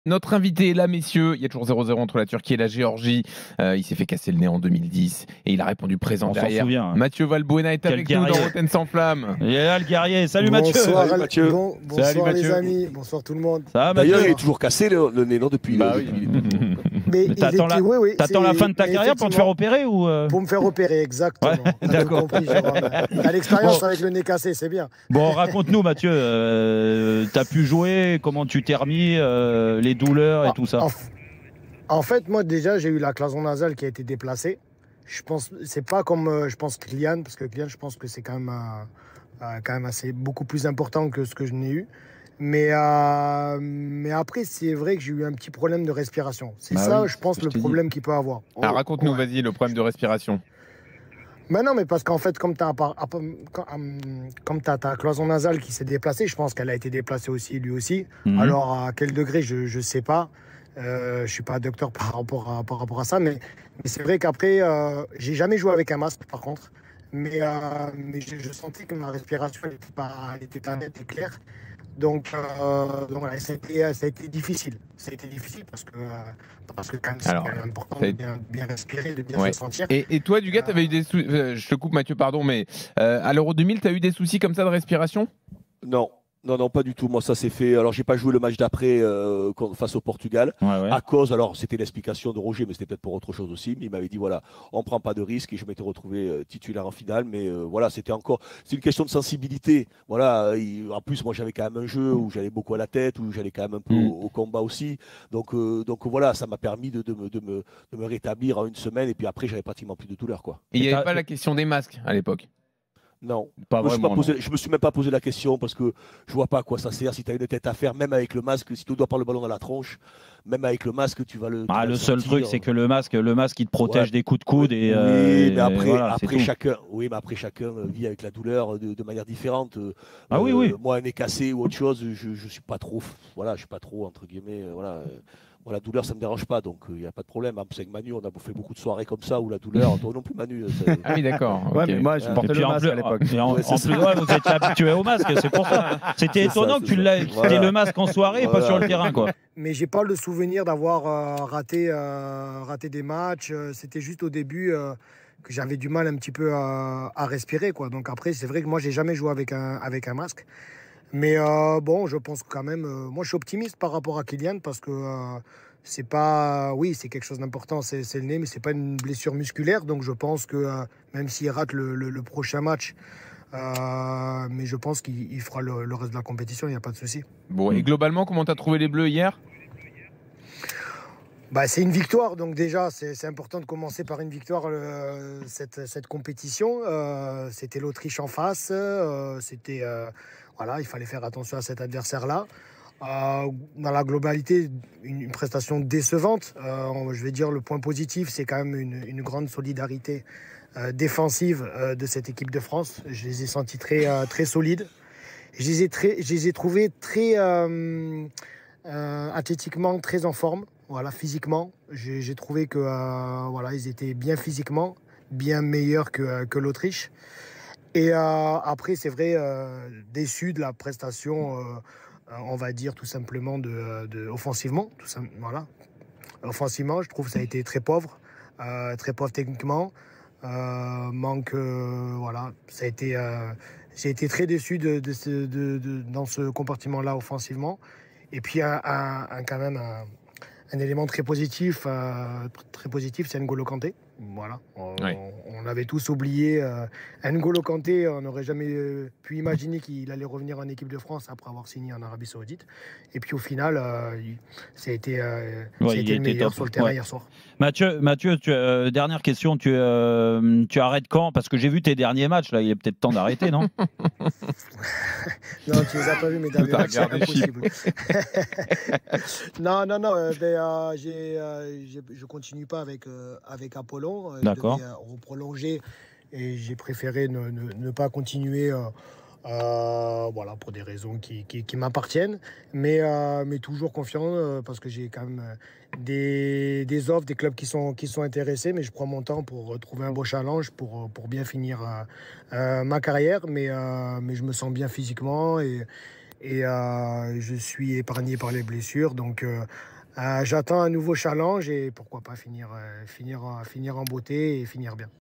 Notre invité est là, messieurs. Il y a toujours 0-0 entre la Turquie et la Géorgie. Il s'est fait casser le nez en 2010 et il a répondu présent On s'en derrière. souvient. Mathieu Valbuena est Quel avec nous guerrier. dans Rotten sans flamme. Il est là le guerrier. Salut Bonsoir, Mathieu. Mathieu. bonsoir Salut, les Mathieu. amis, bonsoir tout le monde. Ça va D'ailleurs, il Mathieu? est toujours cassé le nez, non, depuis. Bah oui. Mais il T'attends était- la, oui, oui, t'attends la fin de ta mais carrière pour te faire opérer ou Pour me faire opérer, exactement. Ouais, T'as d'accord. tout compris, Jérôme. T'as l'expérience Bon. avec le nez cassé, c'est bien. Bon, raconte-nous Mathieu, t'as pu jouer, comment tu t'es remis, les douleurs et tout ça. En fait, moi déjà, j'ai eu la cloison nasale qui a été déplacée. Je pense, c'est pas comme je pense Kylian, parce que Kylian, je pense que c'est quand même assez beaucoup plus important que ce que je n'ai eu. Mais après, c'est vrai que j'ai eu un petit problème de respiration. C'est Bah ça, oui, je pense, c'est ce le que je t'ai problème qu'il peut avoir. Alors, raconte-nous, Ouais. vas-y, le problème de respiration. Mais non, mais parce qu'en fait, comme tu as, ta cloison nasale qui s'est déplacée, je pense qu'elle a été déplacée aussi, lui aussi. Mhm. Alors, à quel degré, je ne sais pas. Je ne suis pas docteur par rapport à ça. Mais c'est vrai qu'après, j'ai jamais joué avec un masque, par contre. Mais je sentais que ma respiration elle était pas nette et claire. Donc voilà, ça a été difficile. Ça a été difficile parce que quand même, c'est Alors, quand même important ça a de été- bien respirer, de bien Ouais. se sentir. Et toi, Dugas, tu avais eu des soucis. Je te coupe, Mathieu, pardon, mais à l'Euro 2000, tu as eu des soucis comme ça de respiration? Non, non, pas du tout. Moi, ça s'est fait. Alors, j'ai pas joué le match d'après face au Portugal. Ouais. À cause, alors c'était l'explication de Roger, mais c'était peut-être pour autre chose aussi. Mais il m'avait dit voilà, on prend pas de risque et je m'étais retrouvé titulaire en finale. Mais voilà, c'est une question de sensibilité. Voilà, en plus, moi j'avais quand même un jeu où j'allais beaucoup à la tête, où j'allais quand même un peu au combat aussi. Donc voilà, ça m'a permis de me rétablir en une semaine. Et puis après, j'avais pratiquement plus de douleur, quoi. Et il n'y Et avait t'as- pas la question des masques à l'époque. Non, Pas vraiment, je me suis même pas posé la question parce que je vois pas à quoi ça sert. Si tu as une tête à faire, même avec le masque, si tu dois prendre le ballon dans la tronche, même avec le masque, tu vas le. tu vas le le seul sentir. truc, c'est que le masque, il te protège Ouais. des coups de coude et. Oui, mais après, voilà, c'est tout. après chacun vit avec la douleur de manière différente. Ah oui. Moi, un nez cassé ou autre chose, je suis pas trop, voilà, je suis pas trop entre guillemets, voilà. Moi, la douleur, ça me dérange pas, donc il n'y a pas de problème. En plus, avec Manu, on a fait beaucoup de soirées comme ça où la douleur, toi non plus, Manu. Ah oui, d'accord. Ouais, ok. mais moi, je Et portais Et puis le en masque plus, à l'époque. et en Ouais, c'est plus, ouais, vous étiez habitué au masque, c'est pour ça. C'était C'est ça, étonnant c'est que tu ça. l'aies Voilà. le masque en soirée et pas Voilà. sur le terrain, quoi. Mais j'ai pas le souvenir d'avoir raté des matchs. C'était juste au début que j'avais du mal un petit peu à respirer, quoi. Donc après, c'est vrai que moi, j'ai jamais joué avec un masque. Mais bon, je pense quand même. Moi, je suis optimiste par rapport à Kylian parce que c'est pas. Oui, c'est quelque chose d'important, c'est le nez, mais c'est pas une blessure musculaire. Donc je pense que même s'il rate le prochain match, mais je pense qu'il fera le reste de la compétition, il n'y a pas de souci. Bon, et globalement, comment tu as trouvé les Bleus hier? Bah, c'est une victoire, donc déjà, c'est important de commencer par une victoire, cette compétition. C'était l'Autriche en face. Voilà, il fallait faire attention à cet adversaire-là. Dans la globalité, une prestation décevante. Je vais dire le point positif, c'est quand même une grande solidarité défensive de cette équipe de France. Je les ai sentis très solides. Je les ai trouvés très athlétiquement très en forme. Voilà, physiquement, j'ai trouvé que voilà, ils étaient bien physiquement, bien meilleurs que l'Autriche. Et après, c'est vrai, déçu de la prestation, on va dire tout simplement offensivement. Voilà. Offensivement, je trouve que ça a été très pauvre techniquement. Voilà, ça a été, j'ai été très déçu dans ce compartiment-là offensivement. Et puis, quand même, un élément très positif, c'est N'Golo Kanté. Voilà. On avait tous oublié N'Golo Kanté. On n'aurait jamais pu imaginer qu'il allait revenir en équipe de France après avoir signé en Arabie Saoudite. Et puis au final, ça a été le meilleur sur le terrain hier soir. Mathieu, dernière question, tu arrêtes quand? Parce que j'ai vu tes derniers matchs, là, il est peut-être temps d'arrêter, non? Non, tu les as pas vus, mes derniers matchs, c'est impossible. Non, je continue pas avec Apollon. D'accord. Je devais reprolonger et j'ai préféré ne pas continuer. Voilà, pour des raisons qui m'appartiennent, mais toujours confiant parce que j'ai quand même des offres, des clubs qui sont intéressés, mais je prends mon temps pour trouver un beau challenge pour bien finir ma carrière, mais je me sens bien physiquement et je suis épargné par les blessures, donc J'attends un nouveau challenge et pourquoi pas finir en beauté et finir bien.